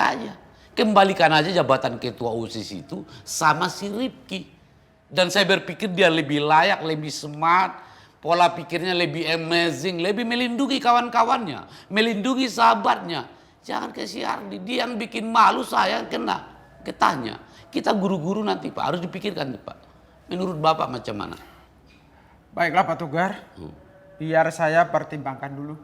aja. Kembalikan aja jabatan ketua OSIS itu sama si Rifki. Dan saya berpikir dia lebih layak, lebih smart, pola pikirnya lebih amazing, lebih melindungi kawan-kawannya, melindungi sahabatnya. Jangan ke si Ardi, dia yang bikin malu, saya yang kena getahnya. Kita guru-guru nanti Pak, harus dipikirkan Pak. Menurut Bapak macam mana? Baiklah Pak Togar, biar saya pertimbangkan dulu.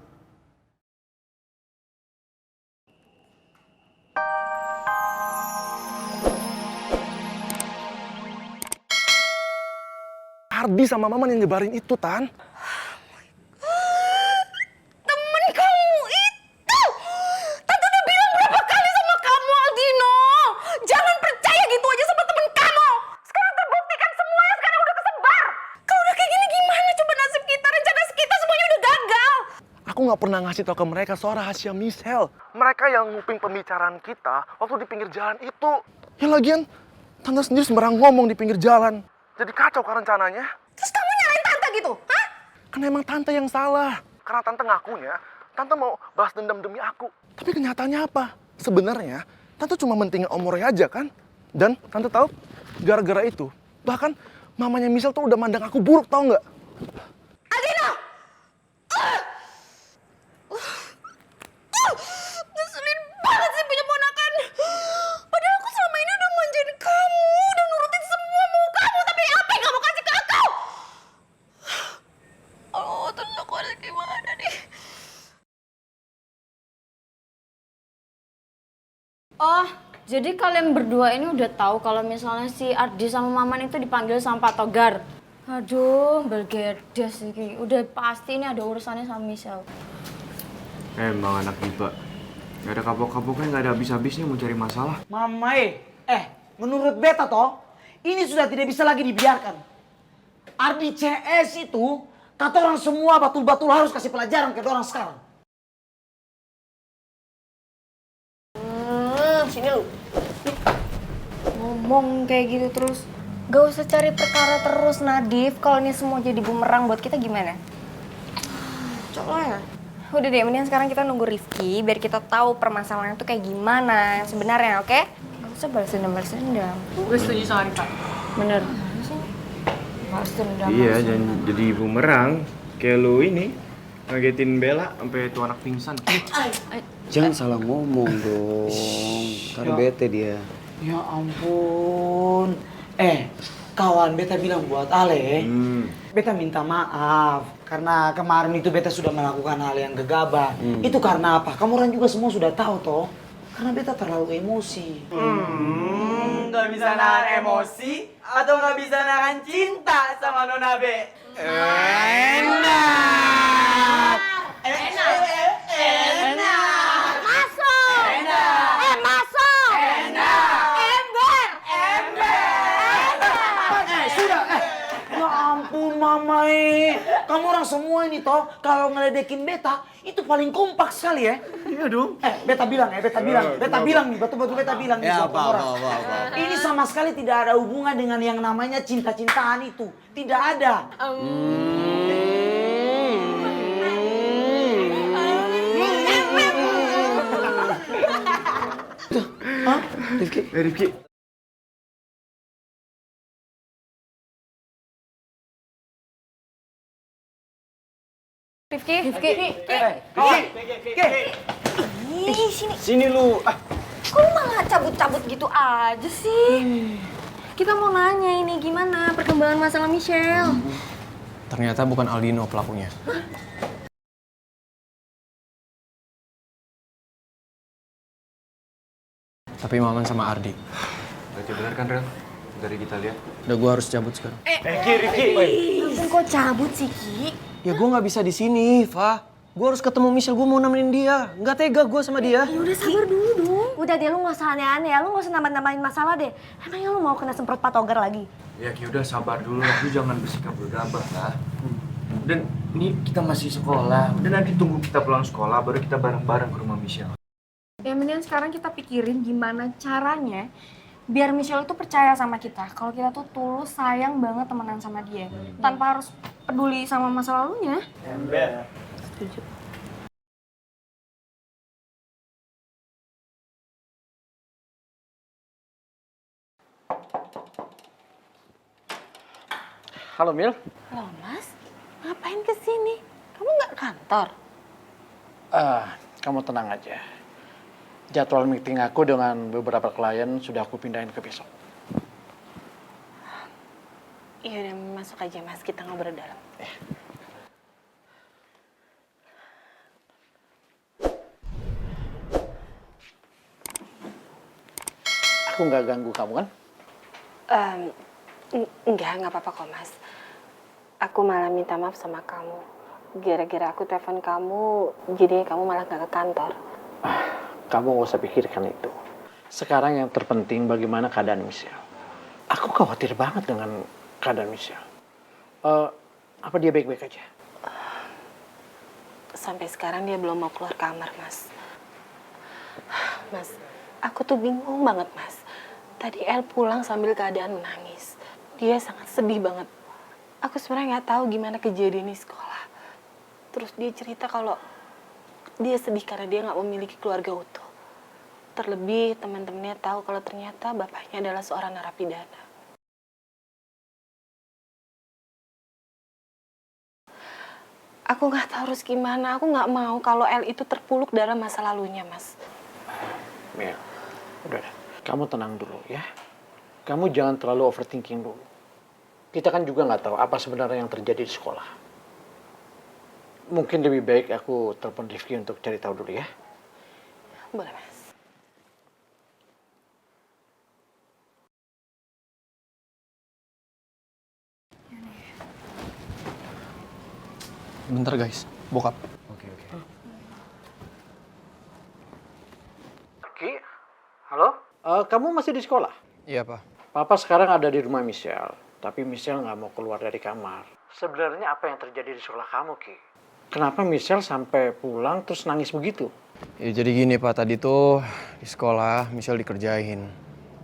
Ardi sama Maman yang nyebarin itu, Tan. Temen kamu itu! Tante udah bilang berapa kali sama kamu, Aldino! Jangan percaya gitu aja sama temen kamu! Sekarang terbuktikan semuanya sekarang udah kesebar! Kalau udah kayak gini gimana coba nasib kita? Rencana kita semuanya udah gagal! Aku nggak pernah ngasih tau ke mereka soal rahasia Michelle. Mereka yang nguping pembicaraan kita waktu di pinggir jalan itu. Ya lagian, Tante sendiri sembarang ngomong di pinggir jalan. Jadi kacau kan rencananya. Terus kamu nyalain Tante gitu, hah? Kan emang Tante yang salah. Karena Tante ngakunya, Tante mau balas dendam demi aku. Tapi kenyataannya apa? Sebenarnya, Tante cuma mentingin Om Roy aja kan? Dan Tante tahu, gara-gara itu, bahkan mamanya Michelle tuh udah mandang aku buruk, tau nggak? Aldino! Ngeselin banget sih punya ponakan. Padahal aku selama ini udah manjain kamu, udah nurutin semua mau kamu, tapi apa yang kamu kasih ke aku? Oh, terus aku harus gimana nih? Oh, jadi kalian berdua ini udah tahu kalau misalnya si Ardi sama Maman itu dipanggil sama Pak Togar. Aduh, bergedes iki. Udah pasti ini ada urusannya sama Michelle. Emang anak Iba. Gak ada kapok-kapoknya, gak ada habis-habisnya mau cari masalah. Mama menurut beta toh, ini sudah tidak bisa lagi dibiarkan. Ardi CS itu, kata orang semua batul-batul harus kasih pelajaran ke orang sekarang. Sini lu. Ngomong kayak gitu terus. Gak usah cari perkara terus, Nadif. Kalau ini semua jadi bumerang buat kita gimana? Coba ya. Udah deh, mendingan sekarang kita nunggu Rifki biar kita tahu permasalahannya tuh kayak gimana yang sebenarnya, oke? Gak usah balas dendam. Gue setuju sama Rika. Bener. Balas dendam. Iya, jangan jadi bumerang. Kayak lu ini, ngagetin Bella sampai tuh anak pingsan. Jangan salah ngomong dong, kan bete dia. Ya ampun. Kawan beta bilang buat Ale, beta minta maaf karena kemarin itu beta sudah melakukan hal yang gegabah. Itu karena apa? Kamu orang juga semua sudah tahu toh. Karena beta terlalu emosi. Nggak bisa nahan emosi atau nggak bisa nahan cinta sama Nona B? Enak! Masuk! Masuk! Ya ampun Mama kamu orang semua ini toh kalau ngeledekin beta itu paling kompak sekali ya. Iya dong. Beta bilang nih, betul-betul beta bilang nih buat kamu orang. Ini sama sekali tidak ada hubungan dengan yang namanya cinta-cintaan itu. Tidak ada. Hah? Rifki? Rifki. Rifki. Sini lu. Kok lu malah cabut-cabut gitu aja sih? Kita mau nanya ini gimana perkembangan masalah Michelle. Ternyata bukan Aldino pelakunya. Tapi Maman sama Ardi. Berarti benar kan, Rel? Dari kita lihat. Udah gua harus cabut sekarang. Langsung kok cabut sih, Ki? Ya gua nggak bisa di sini, Fa. Gua harus ketemu Michelle, gua mau nemenin dia. Nggak tega gua sama dia. Ya udah sabar dulu dong. Udah deh, lu nggak usah aneh-aneh ya. Lu nggak usah nambah-nambahin masalah deh. Emangnya lu mau kena semprot Pak Togar lagi? Ya Ki, udah sabar dulu. Lu jangan bersikap gegabah lah. Dan ini kita masih sekolah. Udah nanti tunggu kita pulang sekolah, baru kita bareng-bareng ke rumah Michelle. Ya mendingan sekarang kita pikirin gimana caranya biar Michelle itu percaya sama kita. Kalau kita tuh tulus sayang banget temenan sama dia. Tanpa harus peduli sama masa lalunya. Setuju. Halo Mil. Halo Mas, ngapain kesini? Kamu nggak kantor? Kamu tenang aja. Jadwal meeting aku dengan beberapa klien sudah aku pindahin ke besok. Iya udah masuk aja Mas, kita ngobrol dalam. Aku nggak ganggu kamu kan? Nggak apa-apa kok Mas. Aku malah minta maaf sama kamu. Gara-gara aku telepon kamu, jadinya kamu malah nggak ke kantor. Kamu nggak usah pikirkan itu. Sekarang yang terpenting bagaimana keadaan Michelle. Aku khawatir banget dengan keadaan Michelle. Apa dia baik-baik aja? Sampai sekarang dia belum mau keluar kamar Mas. Mas, aku tuh bingung banget Mas. Tadi El pulang sambil keadaan menangis. Dia sangat sedih banget. Aku sebenarnya nggak tahu gimana kejadian di sekolah. Terus dia cerita kalau dia sedih karena dia nggak memiliki keluarga utuh. Terlebih teman-temannya tahu kalau ternyata bapaknya adalah seorang narapidana. Aku nggak tahu harus gimana. Aku nggak mau kalau El itu terpuruk dalam masa lalunya, Mas. Mel, udah. Kamu tenang dulu ya. Kamu jangan terlalu overthinking dulu. Kita kan juga nggak tahu apa sebenarnya yang terjadi di sekolah. Mungkin lebih baik aku telepon Rifki untuk cari tahu dulu ya. Boleh, Mas. Bentar guys, bokap. Ki, halo? Kamu masih di sekolah? Iya pak. Papa sekarang ada di rumah Michelle, tapi Michelle nggak mau keluar dari kamar. Sebenarnya apa yang terjadi di sekolah kamu, Ki? Kenapa Michelle sampai pulang terus nangis begitu? Ya jadi gini pak, tadi tuh di sekolah Michelle dikerjain.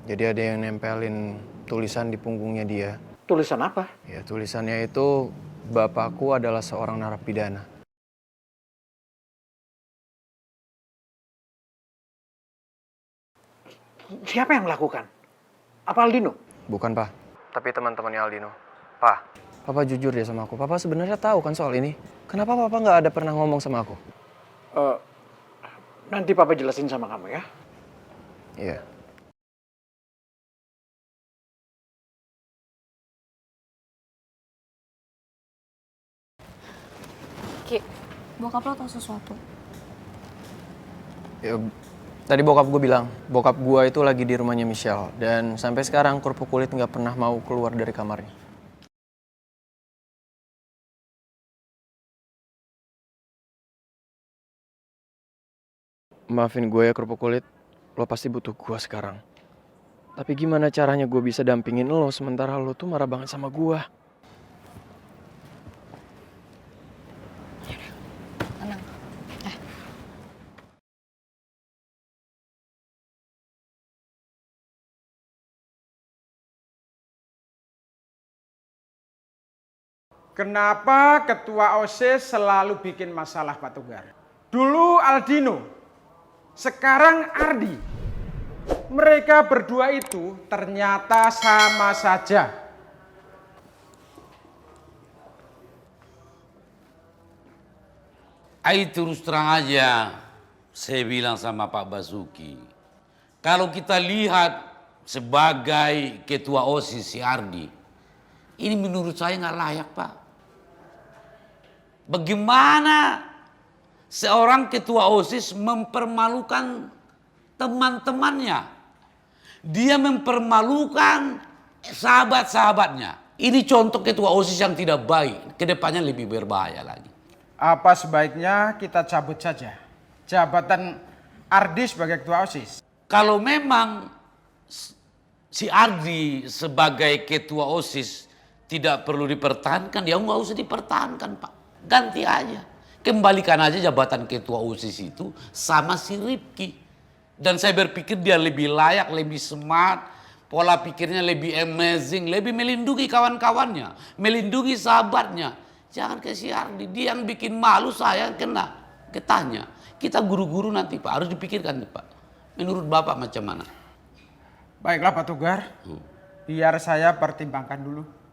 Jadi ada yang nempelin tulisan di punggungnya dia. Tulisan apa? Ya tulisannya itu, bapakku adalah seorang narapidana. Siapa yang melakukan? Apa Aldino? Bukan pak, tapi teman-temannya Aldino. Pak, papa jujur ya sama aku. Papa sebenarnya tahu kan soal ini. Kenapa papa nggak ada pernah ngomong sama aku? Nanti Papa jelasin sama kamu ya. Iya. Ki, bokap lo tahu sesuatu? Ya, tadi bokap gue bilang, bokap gue itu lagi di rumahnya Michelle. Dan sampai sekarang kerupuk kulit nggak pernah mau keluar dari kamarnya. Maafin gue ya kerupuk kulit, lo pasti butuh gue sekarang. Tapi gimana caranya gue bisa dampingin lo sementara lo tuh marah banget sama gue? Tenang. Kenapa ketua OSIS selalu bikin masalah Pak Togar? Dulu Aldino, sekarang Ardi. Mereka berdua itu ternyata sama saja. Ai terus terang aja, saya bilang sama Pak Basuki, kalau kita lihat sebagai ketua OSIS si Ardi, ini menurut saya nggak layak Pak. Bagaimana seorang ketua OSIS mempermalukan teman-temannya? Dia mempermalukan sahabat-sahabatnya. Ini contoh ketua OSIS yang tidak baik. Kedepannya lebih berbahaya lagi. Apa sebaiknya kita cabut saja jabatan Ardi sebagai ketua OSIS? Kalau memang si Ardi sebagai ketua OSIS tidak perlu dipertahankan, ya nggak usah dipertahankan Pak. Ganti aja. Kembalikan aja jabatan ketua OSIS itu sama si Rifki. Dan saya berpikir dia lebih layak, lebih smart, pola pikirnya lebih amazing, lebih melindungi kawan-kawannya, melindungi sahabatnya. Jangan ke si Ardi, dia yang bikin malu, saya kena getahnya. Kita guru-guru nanti Pak, harus dipikirkan nih Pak. Menurut Bapak macam mana? Baiklah Pak Togar, biar saya pertimbangkan dulu.